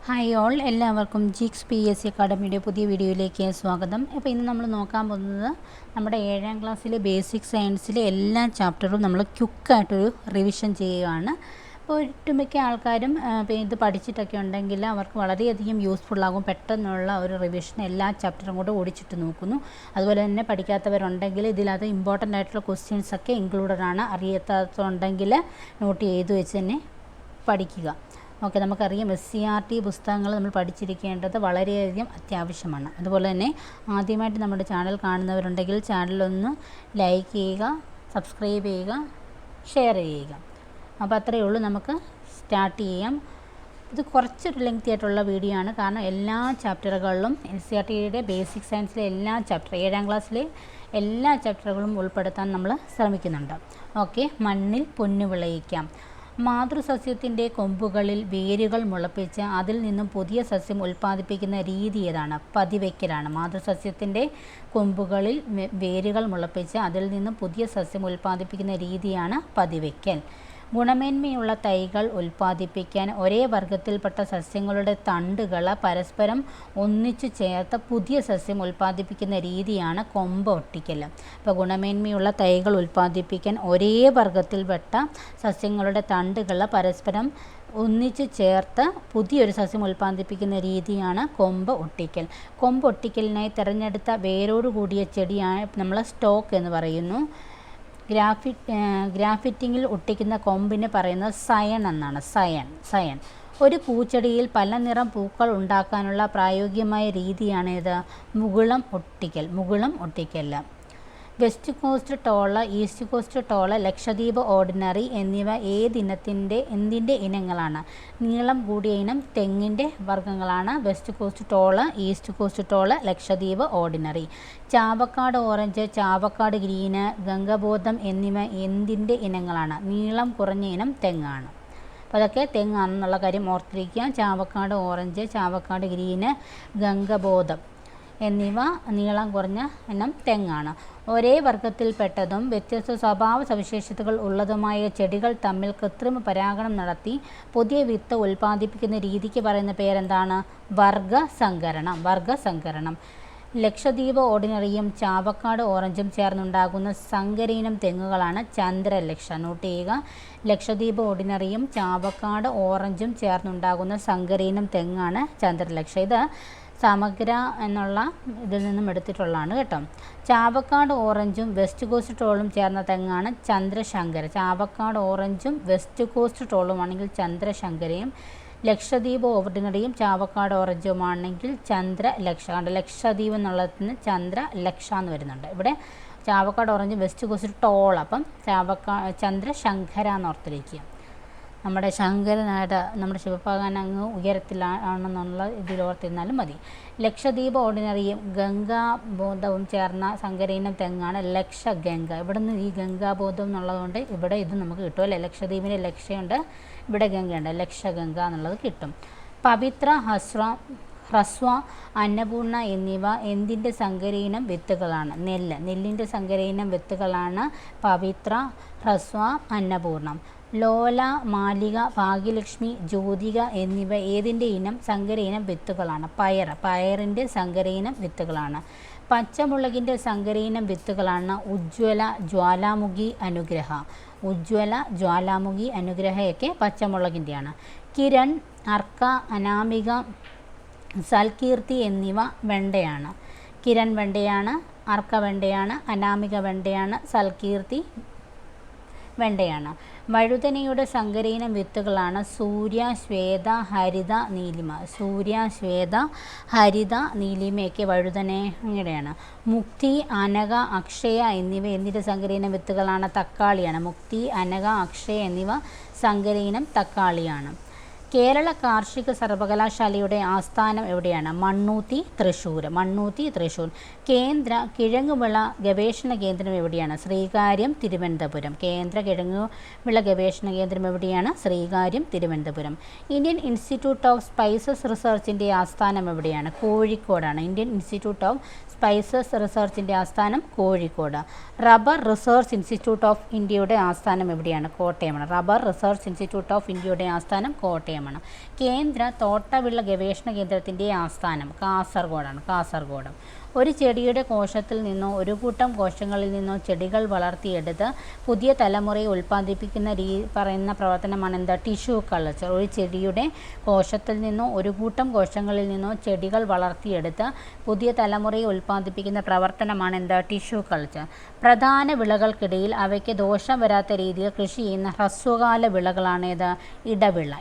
Hi all, എല്ലാവർക്കും ജിക്സ് PSC അക്കാഡമിയുടെ പുതിയ വീഡിയോയിലേക്ക് സ്വാഗതം. അപ്പോൾ ഇന്ന് നമ്മൾ നോക്കാൻ പോകുന്നത് നമ്മുടെ 7ാം ക്ലാസ്സിലെ ബേസിക് സയൻസിലെ എല്ലാ ചാപ്റ്ററും നമ്മൾ ക്വിക്കായിട്ടൊരു റിവിഷൻ ചെയ്യുകയാണ്. അപ്പോൾ ഒട്ടുമിക്ക ആൾക്കാരും ഇത് പഠിച്ചിട്ടൊക്കെ ഉണ്ടെങ്കിൽ അവർക്ക് വളരെയധികം യൂസ്ഫുള്ളാകും. പെട്ടെന്നുള്ള ഒരു റിവിഷൻ എല്ലാ ചാപ്റ്ററും കൂടെ ഓടിച്ചിട്ട് നോക്കുന്നു. അതുപോലെ തന്നെ പഠിക്കാത്തവരുണ്ടെങ്കിൽ ഇതിലത് ഇമ്പോർട്ടൻ്റ് ആയിട്ടുള്ള ക്വസ്റ്റ്യൻസൊക്കെ ഇൻക്ലൂഡഡ് ആണ്. അറിയാത്തതുണ്ടെങ്കിൽ നോട്ട് ചെയ്ത് വെച്ച് തന്നെ പഠിക്കുക. ഓക്കെ, നമുക്കറിയാം SCERT പുസ്തകങ്ങൾ നമ്മൾ പഠിച്ചിരിക്കേണ്ടത് വളരെയധികം അത്യാവശ്യമാണ്. അതുപോലെ തന്നെ ആദ്യമായിട്ട് നമ്മുടെ ചാനൽ കാണുന്നവരുണ്ടെങ്കിൽ ചാനലൊന്ന് ലൈക്ക് ചെയ്യുക, സബ്സ്ക്രൈബ് ചെയ്യുക, ഷെയർ ചെയ്യുക. അപ്പോൾ അത്രയേ ഉള്ളൂ, നമുക്ക് സ്റ്റാർട്ട് ചെയ്യാം. ഇത് കുറച്ചൊരു ലെങ്തി ആയിട്ടുള്ള വീഡിയോ ആണ്, കാരണം എല്ലാ ചാപ്റ്ററുകളിലും SCERTയുടെ ബേസിക് സയൻസിലെ എല്ലാ 7ാം ക്ലാസ്സിലെ എല്ലാ ചാപ്റ്ററുകളും ഉൾപ്പെടുത്താൻ നമ്മൾ ശ്രമിക്കുന്നുണ്ട്. ഓക്കെ, മണ്ണിൽ പൊന്നു വിളയിക്കാം. മാതൃസസ്യത്തിൻ്റെ കൊമ്പുകളിൽ വേരുകൾ മുളപ്പിച്ച് അതിൽ നിന്നും പുതിയ സസ്യം ഉൽപ്പാദിപ്പിക്കുന്ന രീതി ഏതാണ്? പതിവയ്ക്കലാണ്. മാതൃസസ്യത്തിൻ്റെ കൊമ്പുകളിൽ വേരുകൾ മുളപ്പിച്ച് അതിൽ നിന്നും പുതിയ സസ്യം ഉൽപ്പാദിപ്പിക്കുന്ന രീതിയാണ് പതിവയ്ക്കൽ. ഗുണമേന്മയുള്ള തൈകൾ ഉൽപ്പാദിപ്പിക്കാൻ ഒരേ വർഗത്തിൽപ്പെട്ട സസ്യങ്ങളുടെ തണ്ടുകൾ പരസ്പരം ഒന്നിച്ചു ചേർത്ത് പുതിയ സസ്യം ഉൽപ്പാദിപ്പിക്കുന്ന രീതിയാണ് കൊമ്പ് ഒട്ടിക്കൽ. അപ്പോൾ ഗുണമേന്മയുള്ള തൈകൾ ഉൽപ്പാദിപ്പിക്കാൻ ഒരേ വർഗത്തിൽപ്പെട്ട സസ്യങ്ങളുടെ തണ്ടുകൾ പരസ്പരം ഒന്നിച്ചു ചേർത്ത് പുതിയൊരു സസ്യം ഉൽപ്പാദിപ്പിക്കുന്ന രീതിയാണ് കൊമ്പ് ഒട്ടിക്കൽ. കൊമ്പ് ഒട്ടിക്കലിനായി തിരഞ്ഞെടുത്ത വേരോട് കൂടിയ ചെടിയാണ് നമ്മൾ സ്റ്റോക്ക് എന്ന് പറയുന്നു. ഗ്രാഫിറ്റിങ്ങിൽ ഒട്ടിക്കുന്ന കൊമ്പിന് പറയുന്നത് സയൺ എന്നാണ്. സയൺ. ഒരു പൂച്ചെടിയിൽ പല നിറം പൂക്കൾ ഉണ്ടാക്കാനുള്ള പ്രായോഗികമായ രീതിയാണിത് മുകുളം ഒട്ടിക്കൽ. West coast tall, east coast tall, Lakshadweep ordinary എന്നിവ എന്തിൻ്റെ ഇനങ്ങളാണ്? നീളം കൂടിയ ഇനം തെങ്ങിൻ്റെ വർഗ്ഗങ്ങളാണ് west coast tall, east coast tall, Lakshadweep ordinary. Chavakkad orange, Chavakkad green, ഗംഗബോധം എന്നിവ എന്തിൻ്റെ ഇനങ്ങളാണ്? നീളം കുറഞ്ഞ ഇനം തെങ്ങാണ്. അപ്പോൾ അതൊക്കെ തെങ്ങാണെന്നുള്ള കാര്യം ഓർത്തിരിക്കുക. ചാവക്കാട് ഓറഞ്ച്, ചാവക്കാട് ഗ്രീന്, ഗംഗബോധം എന്നിവ നീളം കുറഞ്ഞ ഇനം തെങ്ങാണ്. ഒരേ വർഗത്തിൽപ്പെട്ടതും വ്യത്യസ്ത സ്വഭാവ സവിശേഷതകൾ ഉള്ളതുമായ ചെടികൾ തമ്മിൽ കൃത്രിമ പരാഗണം നടത്തി പുതിയ വിത്ത് ഉൽപ്പാദിപ്പിക്കുന്ന രീതിക്ക് പറയുന്ന പേരെന്താണ്? വർഗസങ്കരണം. ലക്ഷദ്വീപ് ഓർഡിനറിയും ചാവക്കാട് ഓറഞ്ചും ചേർന്നുണ്ടാകുന്ന സങ്കരയിനം തെങ്ങുകളാണ് ചന്ദ്രലക്ഷ. നോട്ട് ചെയ്യുക, ലക്ഷദ്വീപ് ഓർഡിനറിയും ചാവക്കാട് ഓറഞ്ചും ചേർന്നുണ്ടാകുന്ന സങ്കരയിനം തെങ്ങാണ് ചന്ദ്രലക്ഷ. ഇത് സമഗ്ര എന്നുള്ള ഇതിൽ നിന്നും എടുത്തിട്ടുള്ളതാണ് കേട്ടോ. ചാവക്കാട് ഓറഞ്ചും വെസ്റ്റ് കോസ്റ്റ് ടോളും ചേർന്ന തെങ്ങാണ് ചന്ദ്രശങ്കര. ചാവക്കാട് ഓറഞ്ചും വെസ്റ്റ് കോസ്റ്റ് ടോളും ആണെങ്കിൽ ചന്ദ്രശങ്കരയും, ലക്ഷദ്വീപ് ഓർഡിനറിയും ചാവക്കാട് ഓറഞ്ചുമാണെങ്കിൽ ചന്ദ്രലക്ഷ. കണ്ട്, ലക്ഷദ്വീപ് എന്നുള്ളതിന് ചന്ദ്രലക്ഷ എന്ന് വരുന്നുണ്ട്. ഇവിടെ ചാവക്കാട് ഓറഞ്ചും വെസ്റ്റ് കോസ്റ്റ് ടോൾ, അപ്പം ചന്ദ്രശങ്കര എന്ന് ഓർത്തിരിക്കുക. നമ്മുടെ ശങ്കരനായിട്ട് നമ്മുടെ ശിവഭഗവാൻ അങ്ങ് ഉയരത്തിലാണെന്നുള്ള ഇതിലോർത്തിരുന്നാലും മതി. ലക്ഷദ്വീപ് ഓർഡിനറിയും ഗംഗാബോധവും ചേർന്ന സങ്കരയിനം തെങ്ങാണ് ലക്ഷഗംഗ. ഇവിടെ നിന്ന് ഈ ഗംഗാബോധം എന്നുള്ളതുകൊണ്ട് ഇവിടെ ഇത് നമുക്ക് കിട്ടും അല്ലേ. ലക്ഷദ്വീപിൻ്റെ ലക്ഷയുണ്ട്, ഇവിടെ ഗംഗയുണ്ട്, ലക്ഷഗംഗ എന്നുള്ളത് കിട്ടും. പവിത്ര, ഹ്രസ്വ, അന്നപൂർണ എന്നിവ എന്തിൻ്റെ സങ്കരയിനം വിത്തുകളാണ്? നെല്ലിൻ്റെ സങ്കരയിനം വിത്തുകളാണ് പവിത്ര, ഹ്രസ്വ, അന്നപൂർണം. ലോല, മാലിക, ഭാഗ്യലക്ഷ്മി, ജ്യോതിക എന്നിവ ഏതിൻ്റെ സങ്കരയിനം വിത്തുകളാണ്? പയറിൻ്റെ സങ്കരയിനം വിത്തുകളാണ്. പച്ചമുളകിൻ്റെ സങ്കരയിനം വിത്തുകളാണ് ഉജ്ജ്വല, ജ്വാലാമുഖി, അനുഗ്രഹയൊക്കെ പച്ചമുളകിൻ്റെയാണ്. കിരൺ, അർക്ക, അനാമിക, സൽകീർത്തി എന്നിവ വെണ്ടയാണ്. കിരൺ വെണ്ടയാണ്, അർക്ക വെണ്ടയാണ്, അനാമിക വെണ്ടയാണ്, സൽകീർത്തി വെണ്ടയാണ്. വഴുതനയുടെ സങ്കരയിനം വിത്തുകളാണ് സൂര്യ, ശ്വേത, ഹരിത, നീലിമയൊക്കെ വഴുതനയുടെയാണ്. മുക്തി, അനക, അക്ഷയ എന്നിവ എന്തിൻ്റെ സങ്കരയിനം വിത്തുകളാണ്? തക്കാളിയാണ്. മുക്തി, അനക, അക്ഷയ എന്നിവ സങ്കരയിനം തക്കാളിയാണ്. കേരള കാർഷിക സർവകലാശാലയുടെ ആസ്ഥാനം എവിടെയാണ്? മണ്ണൂത്തി, തൃശ്ശൂർ. കേന്ദ്ര കിഴങ്ങുവിള ഗവേഷണ കേന്ദ്രം എവിടെയാണ്? ശ്രീകാര്യം, തിരുവനന്തപുരം. കേന്ദ്ര കിഴങ്ങുവിള ഗവേഷണ കേന്ദ്രം എവിടെയാണ്? Sreekaryam, Thiruvananthapuram. Indian institute of spices റിസർച്ചിൻ്റെ ആസ്ഥാനം എവിടെയാണ്? കോഴിക്കോടാണ്. ഇന്ത്യൻ ഇൻസ്റ്റിറ്റ്യൂട്ട് ഓഫ് സ്പൈസസ് റിസർച്ചിൻ്റെ ആസ്ഥാനം Kozhikode. Rubber research institute of ഇന്ത്യയുടെ ആസ്ഥാനം എവിടെയാണ്? കോട്ടയമാണ്. റബ്ബർ റിസർച്ച് ഇൻസ്റ്റിറ്റ്യൂട്ട് ഓഫ് ഇന്ത്യയുടെ ആസ്ഥാനം കോട്ടയമാണ്. കേന്ദ്ര തോട്ടവിള ഗവേഷണ കേന്ദ്രത്തിൻ്റെ ആസ്ഥാനം കാസർഗോഡാണ്. കാസർഗോഡ്. ഒരു ചെടിയുടെ കോശത്തിൽ നിന്നോ ഒരു കൂട്ടം കോശങ്ങളിൽ നിന്നോ ചെടികൾ വളർത്തിയെടുത്ത് പുതിയ തലമുറയെ ഉൽപ്പാദിപ്പിക്കുന്ന പറയുന്ന പ്രവർത്തനമാണ് എന്താ? Tissue culture. ഒരു ചെടിയുടെ കോശത്തിൽ നിന്നോ ഒരു കൂട്ടം കോശങ്ങളിൽ നിന്നോ ചെടികൾ വളർത്തിയെടുത്ത് പുതിയ തലമുറയെ ഉൽപ്പാദിപ്പിക്കുന്ന പ്രവർത്തനമാണ് എന്താ? Tissue culture. പ്രധാന വിളകൾക്കിടയിൽ അവയ്ക്ക് ദോഷം വരാത്ത രീതിയിൽ കൃഷി ചെയ്യുന്ന ഹ്രസ്വകാല വിളകളാണേത്? ഇടവിള.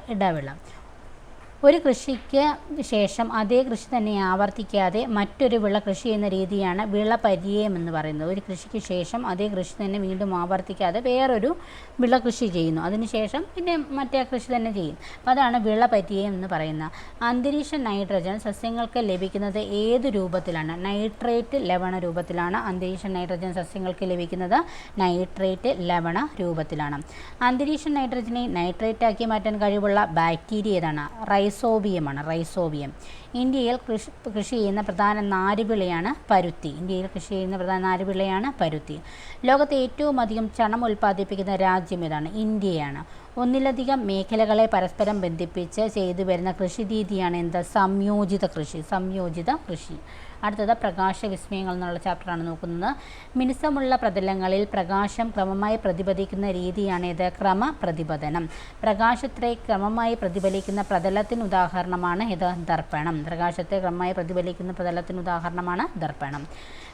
ഒരു കൃഷിക്ക് ശേഷം അതേ കൃഷി തന്നെ ആവർത്തിക്കാതെ മറ്റൊരു വിള കൃഷി ചെയ്യുന്ന രീതിയാണ് വിളപര്യയം എന്ന് പറയുന്നത്. ഒരു കൃഷിക്ക് ശേഷം അതേ കൃഷി തന്നെ വീണ്ടും ആവർത്തിക്കാതെ വേറൊരു വിള കൃഷി ചെയ്യുന്നു, അതിനുശേഷം പിന്നെ മറ്റേ കൃഷി തന്നെ ചെയ്യും. അപ്പോൾ അതാണ് വിളപര്യയം എന്ന് പറയുന്നത്. അന്തരീക്ഷ നൈട്രജൻ സസ്യങ്ങൾക്ക് ലഭിക്കുന്നത് ഏത് രൂപത്തിലാണ്? നൈട്രേറ്റ് ലവണ രൂപത്തിലാണ് അന്തരീക്ഷ നൈട്രജൻ സസ്യങ്ങൾക്ക് ലഭിക്കുന്നത്. നൈട്രേറ്റ് ലവണ രൂപത്തിലാണ്. അന്തരീക്ഷ നൈട്രജനെ നൈട്രേറ്റാക്കി മാറ്റാൻ കഴിവുള്ള ബാക്ടീരിയ ഏതാണ്? റൈസോബിയം. ഇന്ത്യയിൽ കൃഷി ചെയ്യുന്ന പ്രധാന നാരുവിളയാണ് പരുത്തി. ലോകത്തെ ഏറ്റവും അധികം ചണം ഉൽപ്പാദിപ്പിക്കുന്ന രാജ്യം ഏതാണ്? ഇന്ത്യയാണ്. ഒന്നിലധികം മേഖലകളെ പരസ്പരം ബന്ധിപ്പിച്ച് ചെയ്തു വരുന്ന കൃഷിരീതിയാണ് എന്ത്? സംയോജിത കൃഷി. അടുത്തത് പ്രകാശവിസ്മയങ്ങൾ എന്നുള്ള ചാപ്റ്ററാണ് നോക്കുന്നത്. മിനുസമുള്ള പ്രതലങ്ങളിൽ പ്രകാശം ക്രമമായി പ്രതിപദിക്കുന്ന രീതിയാണിത്? ക്രമപ്രതിപതനം. പ്രകാശത്തെ ക്രമമായി പ്രതിഫലിക്കുന്ന പ്രതലത്തിന് ഉദാഹരണമാണ് ഇത്? ദർപ്പണം. പ്രകാശത്തെ ക്രമമായി പ്രതിഫലിക്കുന്ന പ്രതലത്തിന് ഉദാഹരണമാണ് ദർപ്പണം.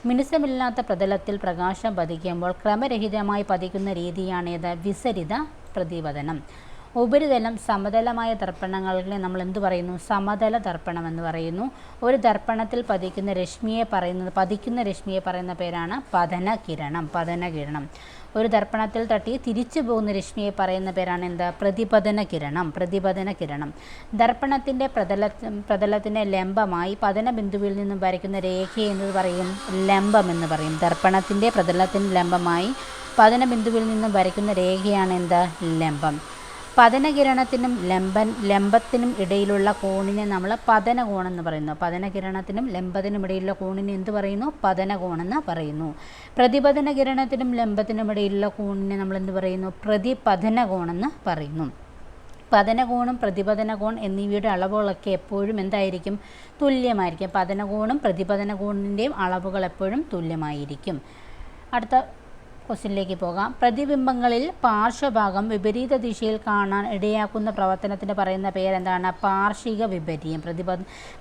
മിനുസമില്ലാത്ത പ്രതലത്തിൽ പ്രകാശം പതിക്കുമ്പോൾ ക്രമരഹിതമായി പതിക്കുന്ന രീതിയാണിത്? വിസരിത പ്രതിപതനം. ഉപരിതലം സമതലമായ ദർപ്പണങ്ങളെ നമ്മൾ എന്തു പറയുന്നു? സമതല ദർപ്പണം എന്ന് പറയുന്നു. ഒരു ദർപ്പണത്തിൽ പതിക്കുന്ന രശ്മിയെ പറയുന്ന പേരാണ് പതനകിരണം. ഒരു ദർപ്പണത്തിൽ തട്ടി തിരിച്ചു പോകുന്ന രശ്മിയെ പറയുന്ന പേരാണ് എന്താ? പ്രതിപതന കിരണം. ദർപ്പണത്തിൻ്റെ പ്രതലത്തിന് ലംബമായി പതന ബിന്ദുവിൽ നിന്നും വരയ്ക്കുന്ന രേഖയെ എന്ന് പറയും? ലംബം എന്ന് പറയും. ദർപ്പണത്തിൻ്റെ പ്രതലത്തിന് ലംബമായി പതന ബിന്ദുവിൽ നിന്നും വരയ്ക്കുന്ന രേഖയാണ് എന്താ? ലംബം. പതനകിരണത്തിനും ലംബത്തിനും ഇടയിലുള്ള കോണിനെ നമ്മൾ പതനകോണെന്ന് പറയുന്നു. പതനകിരണത്തിനും ലംബത്തിനും ഇടയിലുള്ള കോണിനെ എന്ത് പറയുന്നു? പതനകോണെന്ന് പറയുന്നു. പ്രതിപതന കിരണത്തിനും ലംബത്തിനും ഇടയിലുള്ള കോണിനെ നമ്മൾ എന്ത് പറയുന്നു? പ്രതിപതനകോണെന്ന് പറയുന്നു. പതനകോണും പ്രതിപതനകോൺ എന്നിവയുടെ അളവുകളൊക്കെ എപ്പോഴും എന്തായിരിക്കും? തുല്യമായിരിക്കും. പതനകോണും പ്രതിപതനകോണിൻ്റെയും അളവുകൾ എപ്പോഴും തുല്യമായിരിക്കും. അടുത്ത ക്വസ്റ്റ്യനിലേക്ക് പോകാം. പ്രതിബിംബങ്ങളിൽ പാർശ്വഭാഗം വിപരീത ദിശയിൽ കാണാൻ ഇടയാക്കുന്ന പ്രവർത്തനത്തിന് പറയുന്ന പേരെന്താണ്? പാർശ്വിക വിപര്യം.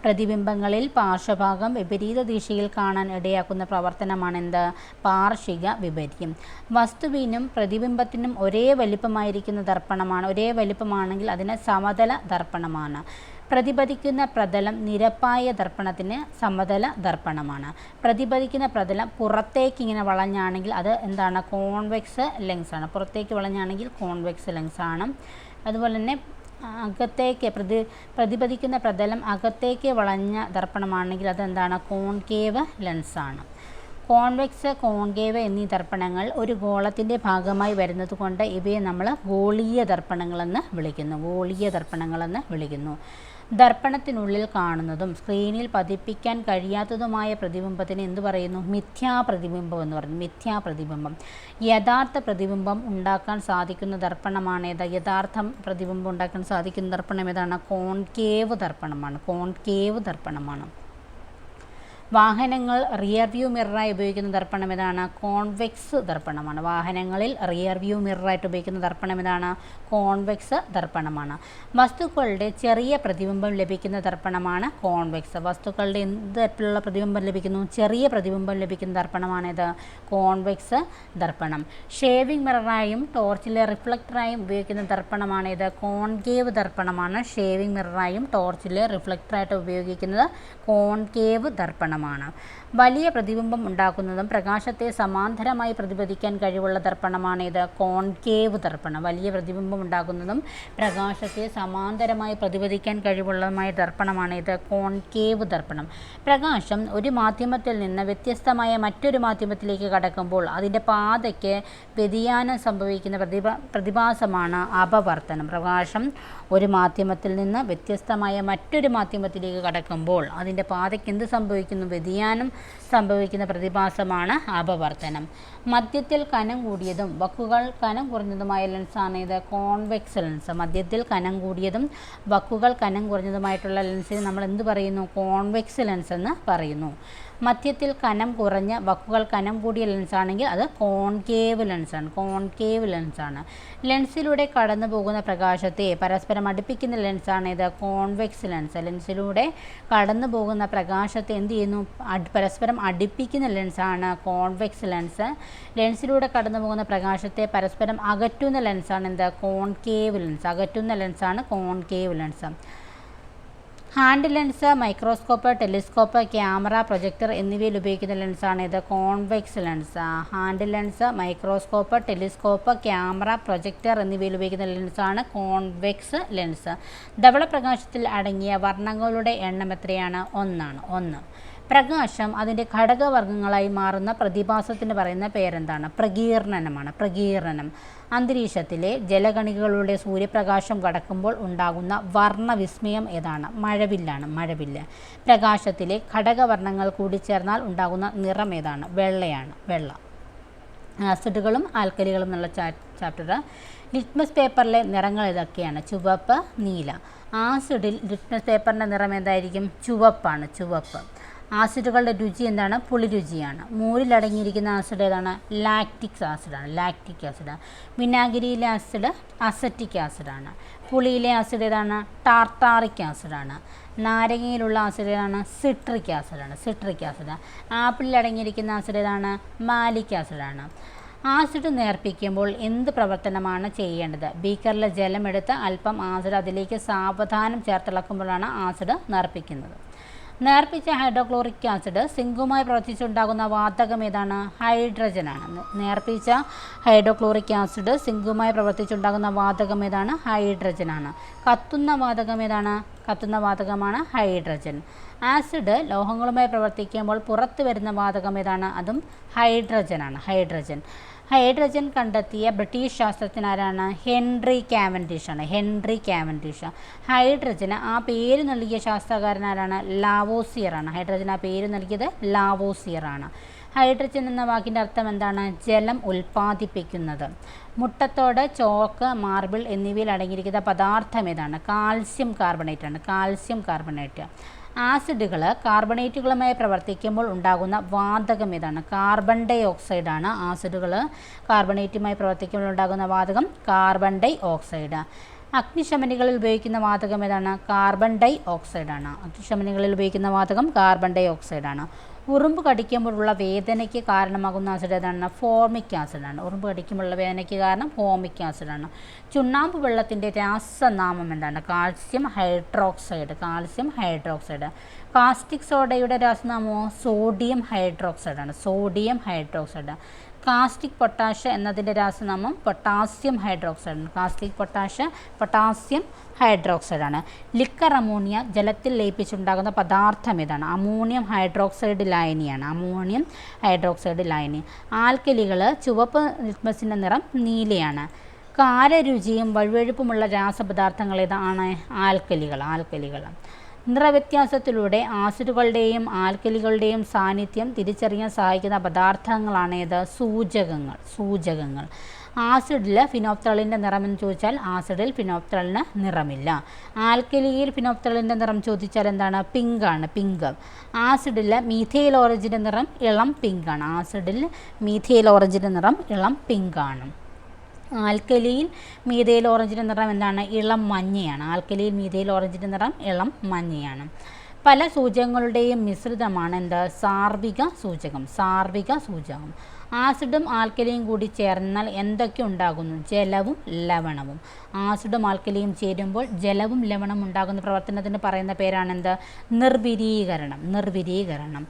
പ്രതിബിംബങ്ങളിൽ പാർശ്വഭാഗം വിപരീത ദിശയിൽ കാണാൻ ഇടയാക്കുന്ന പ്രവർത്തനമാണ് എന്ത്? പാർശ്വിക വിപര്യം. വസ്തുവിനും പ്രതിബിംബത്തിനും ഒരേ വലിപ്പമാണെങ്കിൽ അതിന് സമതല ദർപ്പണമാണ്. പ്രതിപദിക്കുന്ന പ്രതലം നിരപ്പായ ദർപ്പണത്തിന് സമതല ദർപ്പണമാണ്. പ്രതിപദിക്കുന്ന പ്രതലം പുറത്തേക്ക് ഇങ്ങനെ വളഞ്ഞാണെങ്കിൽ അത് എന്താണ്? കോൺവെക്സ് ലെൻസ് ആണ്. പുറത്തേക്ക് വളഞ്ഞാണെങ്കിൽ കോൺവെക്സ് ലെൻസ് ആണ്. അതുപോലെ തന്നെ അകത്തേക്ക് പ്രതിപദിക്കുന്ന പ്രതലം അകത്തേക്ക് വളഞ്ഞ ദർപ്പണമാണെങ്കിൽ അതെന്താണ്? കോൺകേവ് ലെൻസാണ്. കോൺവെക്സ്, കോൺകേവ് എന്നീ ദർപ്പണങ്ങൾ ഒരു ഗോളത്തിൻ്റെ ഭാഗമായി വരുന്നത് കൊണ്ട് ഇവയെ നമ്മൾ ഗോളീയ ദർപ്പണങ്ങളെന്ന് വിളിക്കുന്നു. ദർപ്പണത്തിനുള്ളിൽ കാണുന്നതും സ്ക്രീനിൽ പതിപ്പിക്കാൻ കഴിയാത്തതുമായ പ്രതിബിംബത്തിന് എന്തു പറയുന്നു? മിഥ്യാപ്രതിബിംബം എന്ന് പറയുന്നു. മിഥ്യാപ്രതിബിംബം. യഥാർത്ഥ പ്രതിബിംബം ഉണ്ടാക്കാൻ സാധിക്കുന്ന ദർപ്പണമാണേത്? യഥാർത്ഥ പ്രതിബിംബം ഉണ്ടാക്കാൻ സാധിക്കുന്ന ദർപ്പണം ഏതാണ്? കോൺകേവ് ദർപ്പണമാണ്. വാഹനങ്ങൾ റിയർ വ്യൂ മിററായി ഉപയോഗിക്കുന്ന ദർപ്പണം ഏതാണ്? കോൺവെക്സ് ദർപ്പണമാണ്. വാഹനങ്ങളിൽ റിയർ വ്യൂ മിററായിട്ട് ഉപയോഗിക്കുന്ന ദർപ്പണം ഏതാണ്? കോൺവെക്സ് ദർപ്പണമാണ്. വസ്തുക്കളുടെ ചെറിയ പ്രതിബിംബം ലഭിക്കുന്ന ദർപ്പണമാണ് കോൺവെക്സ്. വസ്തുക്കളുടെ എന്ത് തരത്തിലുള്ള പ്രതിബിംബം ലഭിക്കുന്നു? ചെറിയ പ്രതിബിംബം ലഭിക്കുന്ന ദർപ്പണമാണിത്? കോൺവെക്സ് ദർപ്പണം. ഷേവിംഗ് മിററായും ടോർച്ചിലെ റിഫ്ലക്ടറായും ഉപയോഗിക്കുന്ന ദർപ്പണമാണിത്? കോൺകേവ് ദർപ്പണമാണ്. ഷേവിംഗ് മിററായും ടോർച്ചിലെ റിഫ്ലക്ടറായിട്ട് ഉപയോഗിക്കുന്നത് കോൺകേവ് ദർപ്പണം. വലിയ പ്രതിബിംബം ഉണ്ടാക്കുന്നതും പ്രകാശത്തെ സമാന്തരമായി പ്രതിപദിക്കാൻ കഴിവുള്ള ദർപ്പണമാണിത്? കോൺകേവ് ദർപ്പണം. വലിയ പ്രതിബിംബം ഉണ്ടാക്കുന്നതും പ്രകാശത്തെ സമാന്തരമായി പ്രതിപദിക്കാൻ കഴിവുള്ളതുമായ ദർപ്പണമാണിത്? കോൺകേവ് ദർപ്പണം. പ്രകാശം ഒരു മാധ്യമത്തിൽ നിന്ന് വ്യത്യസ്തമായ മറ്റൊരു മാധ്യമത്തിലേക്ക് കടക്കുമ്പോൾ അതിൻ്റെ പാതയ്ക്ക് വ്യതിയാനം സംഭവിക്കുന്ന പ്രതിഭാസമാണ് അപവർത്തനം. പ്രകാശം ഒരു മാധ്യമത്തിൽ നിന്ന് വ്യത്യസ്തമായ മറ്റൊരു മാധ്യമത്തിലേക്ക് കടക്കുമ്പോൾ അതിൻ്റെ പാതയ്ക്ക് എന്ത് സംഭവിക്കുന്നു? വ്യതിയാനം സംഭവിക്കുന്ന പ്രതിഭാസമാണ് അപവർത്തനം. മധ്യത്തിൽ കനം കൂടിയതും വക്കുകൾ കനം കുറഞ്ഞതുമായ ലെൻസാണ് ഇത് കോൺവെക്സ് ലെൻസ്. മധ്യത്തിൽ കനം കൂടിയതും വക്കുകൾ കനം കുറഞ്ഞതുമായിട്ടുള്ള ലെൻസിന് നമ്മൾ എന്ത് പറയുന്നു? കോൺവെക്സ് ലെൻസ് എന്ന് പറയുന്നു. മധ്യത്തിൽ കനം കുറഞ്ഞ വക്കുകൾ കനം കൂടിയ ലെൻസാണെങ്കിൽ അത് കോൺകേവ് ലെൻസാണ്. കോൺകേവ് ലെൻസാണ്. ലെൻസിലൂടെ കടന്നു പോകുന്ന പ്രകാശത്തെ പരസ്പരം അടുപ്പിക്കുന്ന ലെൻസാണ് ഇത് കോൺവെക്സ് ലെൻസ്. ലെൻസിലൂടെ കടന്നു പോകുന്ന പ്രകാശത്തെ എന്ത് ചെയ്യുന്നു? പരസ്പരം അടുപ്പിക്കുന്ന ലെൻസാണ് കോൺവെക്സ് ലെൻസ്. ലെൻസിലൂടെ കടന്നു പോകുന്ന പ്രകാശത്തെ പരസ്പരം അകറ്റുന്ന ലെൻസാണ് എന്ത്? Concave lens. അകറ്റുന്ന ലെൻസാണ് concave lens. Hand lens, microscope, telescope, camera, projector എന്നിവയിൽ ഉപയോഗിക്കുന്ന ലെൻസാണ് ഇത് convex lens. Hand lens, microscope, telescope, camera, projector എന്നിവയിൽ ഉപയോഗിക്കുന്ന ലെൻസാണ് കോൺവെക്സ് ലെൻസ്. ധവളപ്രകാശത്തിൽ അടങ്ങിയ വർണ്ണങ്ങളുടെ എണ്ണം എത്രയാണ്? 1. പ്രകാശം അതിൻ്റെ ഘടകവർഗ്ഗങ്ങളായി മാറുന്ന പ്രതിഭാസത്തിന് പറയുന്ന പേരെന്താണ്? പ്രകീർണനമാണ്. പ്രകീർണനം. അന്തരീക്ഷത്തിലെ ജലകണികകളുടെ സൂര്യപ്രകാശം കടക്കുമ്പോൾ ഉണ്ടാകുന്ന വർണ്ണവിസ്മയം ഏതാണ്? മഴവില്ലാണ്. മഴവില്ല്. പ്രകാശത്തിലെ ഘടകവർണ്ണങ്ങൾ കൂടിച്ചേർന്നാൽ ഉണ്ടാകുന്ന നിറം ഏതാണ്? വെള്ളയാണ്. വെള്ള. ആസിഡുകളും ആൽക്കലികളും എന്നുള്ള ചാപ്റ്റർ. ലിറ്റ്മസ് പേപ്പറിലെ നിറങ്ങൾ ഏതൊക്കെയാണ്? ചുവപ്പ്, നീല. ആസിഡിൽ ലിറ്റ്മസ് പേപ്പറിൻ്റെ നിറം എന്തായിരിക്കും? ചുവപ്പാണ്. ചുവപ്പ്. ആസിഡുകളുടെ രുചി എന്താണ്? പുളിരുചിയാണ്. മോരിലടങ്ങിയിരിക്കുന്ന ആസിഡ് ഏതാണ്? ലാക്റ്റിക് ആസിഡാണ്. Lactic acid. വിനാഗിരിയിലെ ആസിഡ് അസറ്റിക് ആസിഡാണ്. പുളിയിലെ ആസിഡ് ഏതാണ്? ടാർട്ടാറിക് ആസിഡാണ്. നാരങ്ങയിലുള്ള ആസിഡ് ഏതാണ്? സിട്രിക് ആസിഡാണ്. Citric acid. ആപ്പിളിൽ അടങ്ങിയിരിക്കുന്ന ആസിഡ് ഏതാണ്? മാലിക് ആസിഡാണ്. ആസിഡ് നേർപ്പിക്കുമ്പോൾ എന്ത് പ്രവർത്തനമാണ് ചെയ്യേണ്ടത്? ബീക്കറിലെ ജലമെടുത്ത് അല്പം ആസിഡ് അതിലേക്ക് സാവധാനം ചേർത്തിളക്കുമ്പോഴാണ് ആസിഡ് നേർപ്പിക്കുന്നത്. നേർപ്പിച്ച ഹൈഡ്രോക്ലോറിക് ആസിഡ് സിങ്കുമായി പ്രവർത്തിച്ചുണ്ടാകുന്ന വാതകം ഏതാണ്? ഹൈഡ്രജനാണ്. നേർപ്പിച്ച ഹൈഡ്രോക്ലോറിക് ആസിഡ് സിങ്കുമായി പ്രവർത്തിച്ചുണ്ടാകുന്ന വാതകം ഏതാണ്? ഹൈഡ്രജനാണ്. കത്തുന്ന വാതകം ഏതാണ്? കത്തുന്ന വാതകമാണ് ഹൈഡ്രജൻ. ആസിഡ് ലോഹങ്ങളുമായി പ്രവർത്തിക്കുമ്പോൾ പുറത്തു വരുന്ന വാതകം ഏതാണ്? അതും ഹൈഡ്രജനാണ്. ഹൈഡ്രജൻ. ഹൈഡ്രജൻ കണ്ടെത്തിയ ബ്രിട്ടീഷ് ശാസ്ത്രജ്ഞനാരാണ്? ഹെൻറി കാവൻഡിഷ് ആണ്. Henry Cavendish. ഹൈഡ്രജന് ആ പേര് നൽകിയ ശാസ്ത്രകാരനാരാണ്? ലാവോസിയർ ആണ്. ഹൈഡ്രജന് ആ പേര് നൽകിയത് ലാവോസിയർ ആണ്. ഹൈഡ്രജൻ എന്ന വാക്കിൻ്റെ അർത്ഥം എന്താണ്? ജലം ഉൽപ്പാദിപ്പിക്കുന്നത്. മുട്ടത്തോട്, ചോക്ക്, മാർബിൾ എന്നിവയിൽ അടങ്ങിയിരിക്കുന്ന പദാർത്ഥം ഏതാണ്? കാൽസ്യം കാർബണേറ്റ് ആണ്. Calcium carbonate. ആസിഡുകൾ കാർബണേറ്റുകളുമായി പ്രവർത്തിക്കുമ്പോൾ ഉണ്ടാകുന്ന വാതകം ഏതാണ്? കാർബൺ ഡൈ ഓക്സൈഡാണ്. ആസിഡുകൾ കാർബണേറ്റുമായി പ്രവർത്തിക്കുമ്പോൾ ഉണ്ടാകുന്ന വാതകം കാർബൺ ഡൈ ഓക്സൈഡ്. അഗ്നിശമനികളിൽ ഉപയോഗിക്കുന്ന വാതകം ഏതാണ്? Carbon di ഓക്സൈഡാണ്. അഗ്നിശമനികളിൽ ഉപയോഗിക്കുന്ന വാതകം കാർബൺ ഡൈ ഓക്സൈഡാണ്. ഉറുമ്പ് കടിക്കുമ്പോഴുള്ള വേദനയ്ക്ക് കാരണമാകുന്ന ആസിഡ് ഏതാണ്? ഫോർമിക് ആസിഡാണ്. ഉറുമ്പ് കടിക്കുമ്പോഴുള്ള വേദനയ്ക്ക് കാരണം ഫോർമിക് ആസിഡാണ്. ചുണ്ണാമ്പ് വെള്ളത്തിൻ്റെ രാസനാമം എന്താണ്? Calcium hydroxide. Calcium hydroxide. Caustic സോഡയുടെ രാസനാമമോ? സോഡിയം ഹൈഡ്രോക്സൈഡാണ്. Sodium hydroxide. കാസ്റ്റിക് പൊട്ടാഷ് എന്നതിൻ്റെ രാസനാമം പൊട്ടാസ്യം ഹൈഡ്രോക്സൈഡാണ്. കാസ്റ്റിക് പൊട്ടാഷ് പൊട്ടാസ്യം ഹൈഡ്രോക്സൈഡാണ്. ലിക്കർ അമോണിയ ജലത്തിൽ ലയിപ്പിച്ചുണ്ടാകുന്ന പദാർത്ഥം ഏതാണ്? അമോണിയം ഹൈഡ്രോക്സൈഡ് ലായനിയാണ്. അമോണിയം ഹൈഡ്രോക്സൈഡ് ലായനി. ആൽക്കലികൾ ചുവപ്പ് ലിറ്റ്മസിൻ്റെ നിറം നീലയാണ്. കാരരുചിയും വഴുവഴുപ്പുമുള്ള രാസപദാർത്ഥങ്ങൾ ഏതാണ്? ആൽക്കലികൾ. ആൽക്കലികൾ. നിറവ്യത്യാസത്തിലൂടെ ആസിഡുകളുടെയും ആൽക്കലികളുടെയും സാന്നിധ്യം തിരിച്ചറിയാൻ സഹായിക്കുന്ന പദാർത്ഥങ്ങളാണ് ഏത്? സൂചകങ്ങൾ. സൂചകങ്ങൾ. ആസിഡിൽ ഫിനോപ്തളിൻ്റെ നിറമെന്ന് ചോദിച്ചാൽ ആസിഡിൽ ഫിനോപ്തളിന് നിറമില്ല. ആൽക്കലിയിൽ ഫിനോപ്തളിൻ്റെ നിറം ചോദിച്ചാൽ എന്താണ്? പിങ്കാണ്. പിങ്ക്. ആസിഡിൽ മീഥൈൽ ഓറഞ്ചിൻ്റെ നിറം ഇളം പിങ്കാണ്. ആസിഡിൽ മീഥൈൽ ഓറഞ്ചിൻ്റെ നിറം ഇളം പിങ്കാണ്. ആൽക്കലിയിൽ മീഥൈൽ ഓറഞ്ചിൻ്റെ നിറം എന്താണ്? ഇളം മഞ്ഞയാണ്. ആൽക്കലിയിൽ മീഥൈൽ ഓറഞ്ചിൻ്റെ നിറം ഇളം മഞ്ഞയാണ്. പല സൂചകങ്ങളുടെയും മിശ്രിതമാണ് എന്ത്? സാർവിക സൂചകം. സാർവിക സൂചകം. ആസിഡും ആൽക്കലിയും കൂടി ചേർന്നാൽ എന്തൊക്കെ ഉണ്ടാകുന്നു? ജലവും ലവണവും. ആസിഡും ആൽക്കലിയും ചേരുമ്പോൾ ജലവും ലവണവും ഉണ്ടാകുന്ന പ്രവർത്തനത്തിന് പറയുന്ന പേരാണെന്ത്? നിർവിരീകരണം. നിർവിരീകരണം.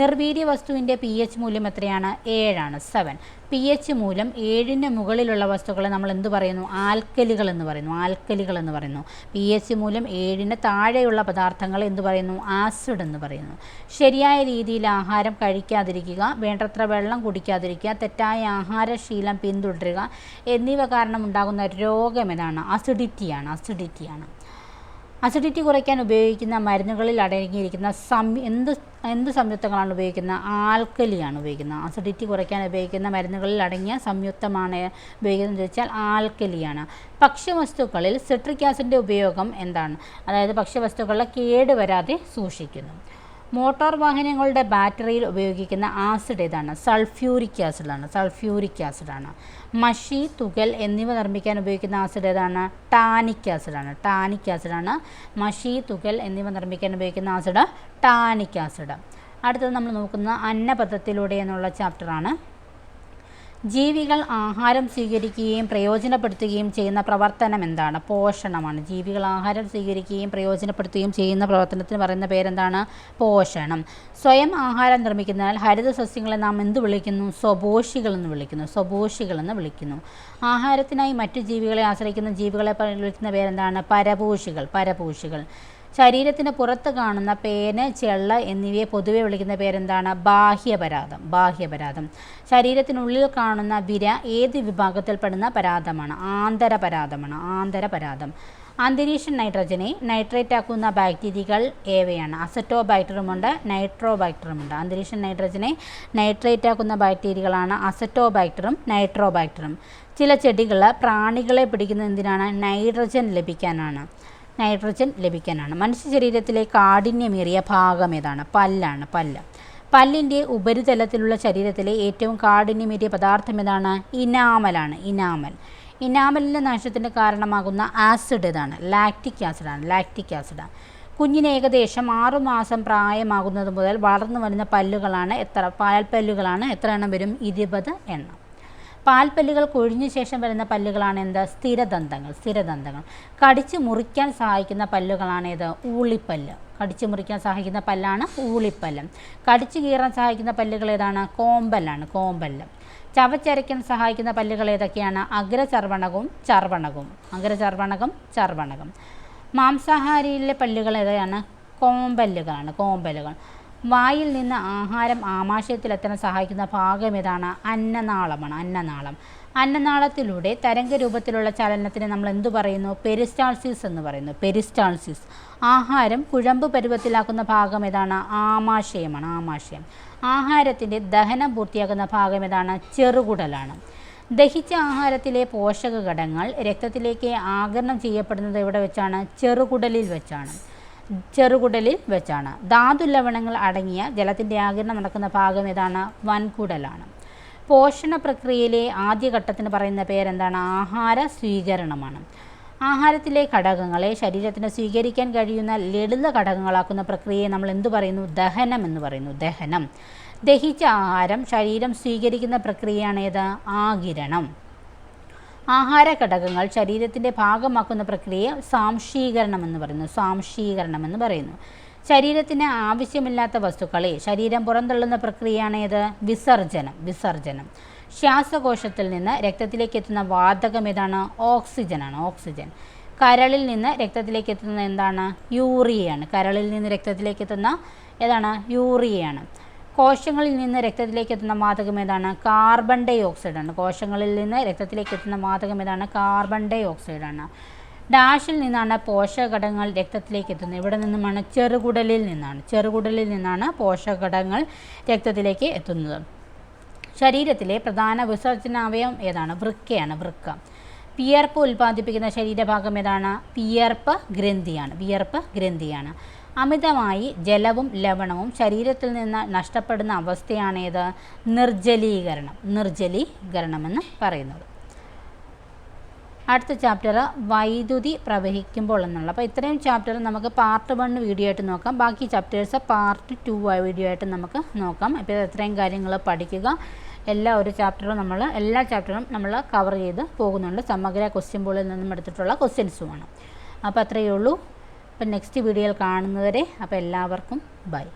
നിർവീര്യ വസ്തുവിൻ്റെ pH മൂല്യം എത്രയാണ്? 7 7. pH മൂല്യം 7ന് മുകളിലുള്ള വസ്തുക്കളെ നമ്മൾ എന്ത് പറയുന്നു? ആൽക്കലികൾ എന്ന് പറയുന്നു. ആൽക്കലികൾ എന്ന് പറയുന്നു. pH മൂല്യം 7ന് താഴെയുള്ള പദാർത്ഥങ്ങളെ എന്ത് പറയുന്നു? ആസിഡ് എന്ന് പറയുന്നു. ശരിയായ രീതിയിൽ ആഹാരം കഴിക്കാതിരിക്കുക, വേണ്ടത്ര വെള്ളം കുടിക്കാതിരിക്കുക, തെറ്റായ ആഹാരശീലം പിന്തുടരുക എന്നിവ കാരണം ഉണ്ടാകുന്ന രോഗം ഏതാണ്? അസിഡിറ്റിയാണ്. അസിഡിറ്റിയാണ്. അസിഡിറ്റി കുറയ്ക്കാൻ ഉപയോഗിക്കുന്ന മരുന്നുകളിൽ അടങ്ങിയിരിക്കുന്ന എന്ത് സംയുക്തങ്ങളാണ് ഉപയോഗിക്കുന്നത്? ആൽക്കലിയാണ് ഉപയോഗിക്കുന്നത്. അസിഡിറ്റി കുറയ്ക്കാൻ ഉപയോഗിക്കുന്ന മരുന്നുകളിൽ അടങ്ങിയ സംയുക്തമാണ് ഉപയോഗിക്കുന്നത് ചോദിച്ചാൽ ആൽക്കലിയാണ്. ഭക്ഷ്യവസ്തുക്കളിൽ സിട്രിക് ആസിഡിൻ്റെ ഉപയോഗം എന്താണ്? അതായത് ഭക്ഷ്യവസ്തുക്കളിലെ കേട് വരാതെ സൂക്ഷിക്കുന്നു. മോട്ടോർ വാഹനങ്ങളുടെ ബാറ്ററിയിൽ ഉപയോഗിക്കുന്ന ആസിഡ് ഏതാണ്? സൾഫ്യൂരിക് ആസിഡാണ്. മഷി, തുകൽ എന്നിവ നിർമ്മിക്കാൻ ഉപയോഗിക്കുന്ന ആസിഡ് ഏതാണ്? ടാനിക് ആസിഡാണ്. മഷി, തുകൽ എന്നിവ നിർമ്മിക്കാൻ ഉപയോഗിക്കുന്ന ആസിഡ് ടാനിക് ആസിഡ്. അടുത്തത് നമ്മൾ നോക്കുന്ന അന്നപഥത്തിലൂടെ എന്നുള്ള ചാപ്റ്ററാണ്. ജീവികൾ ആഹാരം സ്വീകരിക്കുകയും പ്രയോജനപ്പെടുത്തുകയും ചെയ്യുന്ന പ്രവർത്തനം എന്താണ്? പോഷണമാണ്. ജീവികൾ ആഹാരം സ്വീകരിക്കുകയും പ്രയോജനപ്പെടുത്തുകയും ചെയ്യുന്ന പ്രവർത്തനത്തിന് പറയുന്ന പേരെന്താണ്? പോഷണം. സ്വയം ആഹാരം നിർമ്മിക്കുന്നതിനാൽ ഹരിത സസ്യങ്ങളെ നാം എന്ത് വിളിക്കുന്നു? സ്വപോഷികളെന്ന് വിളിക്കുന്നു. ആഹാരത്തിനായി മറ്റു ജീവികളെ ആശ്രയിക്കുന്ന ജീവികളെ വിളിക്കുന്ന പേരെന്താണ്? പരപോഷികൾ. ശരീരത്തിന് പുറത്ത് കാണുന്ന പേന്, ചെള്ള എന്നിവയെ പൊതുവെ വിളിക്കുന്ന പേരെന്താണ്? ബാഹ്യപരാധം. ശരീരത്തിനുള്ളിൽ കാണുന്ന വിര ഏത് വിഭാഗത്തിൽപ്പെടുന്ന പരാധമാണ്? ആന്തരപരാധം. അന്തരീക്ഷ നൈട്രജനെ നൈട്രേറ്റ് ആക്കുന്ന ബാക്ടീരിയകൾ ഏവയാണ്? അസറ്റോബാക്ടറുമുണ്ട്, നൈട്രോബാക്ടറുമുണ്ട്. അന്തരീക്ഷ നൈട്രജനെ നൈട്രേറ്റ് ആക്കുന്ന ബാക്ടീരിയകളാണ് അസറ്റോബാക്ടറും നൈട്രോബാക്ടറും. ചില ചെടികൾ പ്രാണികളെ പിടിക്കുന്നത് എന്തിനാണ്? നൈട്രജൻ ലഭിക്കാനാണ്. മനുഷ്യ ശരീരത്തിലെ കാഠിന്യമേറിയ ഭാഗം ഏതാണ്? പല്ല്. പല്ലിൻ്റെ ഉപരിതലത്തിലുള്ള ശരീരത്തിലെ ഏറ്റവും കാഠിന്യമേറിയ പദാർത്ഥം ഏതാണ്? ഇനാമലാണ്. ഇനാമലിൻ്റെ നാശത്തിന് കാരണമാകുന്ന ആസിഡ് ഏതാണ്? Lactic acid. കുഞ്ഞിന് ഏകദേശം 6 മാസം പ്രായമാകുന്നത് മുതൽ വളർന്നു വരുന്ന പല്ലുകളാണ് പാൽപ്പല്ലുകളാണ് എത്ര എണ്ണം വരും? 20 എണ്ണം. പാൽപ്പല്ലുകൾ കൊഴിഞ്ഞ ശേഷം വരുന്ന പല്ലുകളാണ് എന്ത്? സ്ഥിരദന്തങ്ങൾ. കടിച്ച് മുറിക്കാൻ സഹായിക്കുന്ന പല്ലുകളാണ് ഏത്? ഊളിപ്പല്ല്. കടിച്ച് മുറിക്കാൻ സഹായിക്കുന്ന പല്ലാണ് ഊളിപ്പല്ല്. കടിച്ചു കീറാൻ സഹായിക്കുന്ന പല്ലുകൾ ഏതാണ്? കോമ്പല്ല്. ചവച്ചരയ്ക്കാൻ സഹായിക്കുന്ന പല്ലുകൾ ഏതൊക്കെയാണ്? അഗ്രചർവണകവും ചർവണകം. മാംസാഹാരിയിലെ പല്ലുകൾ ഏതാണ്? കോമ്പല്ലുകൾ. വായിൽ നിന്ന് ആഹാരം ആമാശയത്തിലെത്താൻ സഹായിക്കുന്ന ഭാഗം ഏതാണ്? അന്നനാളം. അന്നനാളത്തിലൂടെ തരംഗരൂപത്തിലുള്ള ചലനത്തിന് നമ്മൾ എന്തു പറയുന്നു? പെരിസ്റ്റാൾസിസ് എന്ന് പറയുന്നു. ആഹാരം കുഴമ്പ് പരുവത്തിലാക്കുന്ന ഭാഗം ഏതാണ്? ആമാശയം. ആഹാരത്തിൻ്റെ ദഹനം പൂർത്തിയാക്കുന്ന ഭാഗം ഏതാണ്? ചെറുകുടലാണ്. ദഹിച്ച ആഹാരത്തിലെ പോഷക ഘടകങ്ങൾ രക്തത്തിലേക്ക് ആഗിരണം ചെയ്യപ്പെടുന്നത് എവിടെ വെച്ചാണ്? ചെറുകുടലിൽ വെച്ചാണ്. ധാതു ലവണങ്ങൾ അടങ്ങിയ ജലത്തിൻ്റെ ആഗിരണം നടക്കുന്ന ഭാഗം ഏതാണ്? വൻകുടലാണ്. പോഷണ പ്രക്രിയയിലെ ആദ്യഘട്ടത്തിന് പറയുന്ന പേരെന്താണ്? ആഹാര സ്വീകരണമാണ്. ആഹാരത്തിലെ ഘടകങ്ങളെ ശരീരത്തിന് സ്വീകരിക്കാൻ കഴിയുന്ന ലളിത ഘടകങ്ങളാക്കുന്ന പ്രക്രിയയെ നമ്മൾ എന്തു പറയുന്നു? ദഹനം എന്ന് പറയുന്നു. ദഹിച്ച ആഹാരം ശരീരം സ്വീകരിക്കുന്ന പ്രക്രിയയാണ് ഏത്? ആഗിരണം. ആഹാര ഘടകങ്ങൾ ശരീരത്തിൻ്റെ ഭാഗമാക്കുന്ന പ്രക്രിയയെ സ്വാംശീകരണം എന്ന് പറയുന്നു. ശരീരത്തിന് ആവശ്യമില്ലാത്ത വസ്തുക്കളെ ശരീരം പുറന്തള്ളുന്ന പ്രക്രിയയാണ് ഏത്? വിസർജനം. ശ്വാസകോശത്തിൽ നിന്ന് രക്തത്തിലേക്ക് എത്തുന്ന വാതകം ഏതാണ്? ഓക്സിജൻ. കരളിൽ നിന്ന് രക്തത്തിലേക്ക് എത്തുന്ന എന്താണ്? യൂറിയയാണ്. കോശങ്ങളിൽ നിന്ന് രക്തത്തിലേക്ക് എത്തുന്ന വാതകം ഏതാണ്? Carbon di ഓക്സൈഡാണ്. ഡാഷിൽ നിന്നാണ് പോഷകഘടകങ്ങൾ രക്തത്തിലേക്ക് എത്തുന്നത്. ഇവിടെ നിന്നുമാണ്? ചെറുകുടലിൽ നിന്നാണ് പോഷകഘടകങ്ങൾ രക്തത്തിലേക്ക് എത്തുന്നത്. ശരീരത്തിലെ പ്രധാന വിസർജനാവയം ഏതാണ്? വൃക്ക. വിയർപ്പ് ഉൽപ്പാദിപ്പിക്കുന്ന ശരീരഭാഗം ഏതാണ്? വിയർപ്പ് ഗ്രന്ഥിയാണ്. അമിതമായി ജലവും ലവണവും ശരീരത്തിൽ നിന്ന് നഷ്ടപ്പെടുന്ന അവസ്ഥയാണേത്? നിർജ്ജലീകരണം എന്ന് പറയുന്നത്. അടുത്ത ചാപ്റ്റർ വൈദ്യുതി പ്രവഹിക്കുമ്പോൾ എന്നുള്ള. അപ്പോൾ ഇത്രയും ചാപ്റ്റർ നമുക്ക് പാർട്ട് 1 വീഡിയോ ആയിട്ട് നോക്കാം. ബാക്കി ചാപ്റ്റേഴ്സ് പാർട്ട് 2 വീഡിയോ ആയിട്ട് നമുക്ക് നോക്കാം. അപ്പോൾ ഇത്രയും കാര്യങ്ങൾ പഠിക്കുക. എല്ലാ ചാപ്റ്ററും നമ്മൾ കവർ ചെയ്ത് പോകുന്നുണ്ട്. സമഗ്ര ക്വസ്റ്റ്യൻ ബോളിൽ നിന്നും എടുത്തിട്ടുള്ള ക്വസ്റ്റ്യൻസുമാണ്. അപ്പോൾ അത്രയേ ഉള്ളൂ. അപ്പം നെക്സ്റ്റ് വീഡിയോയിൽ കാണുന്നവരെ അപ്പോൾ എല്ലാവർക്കും ബൈ.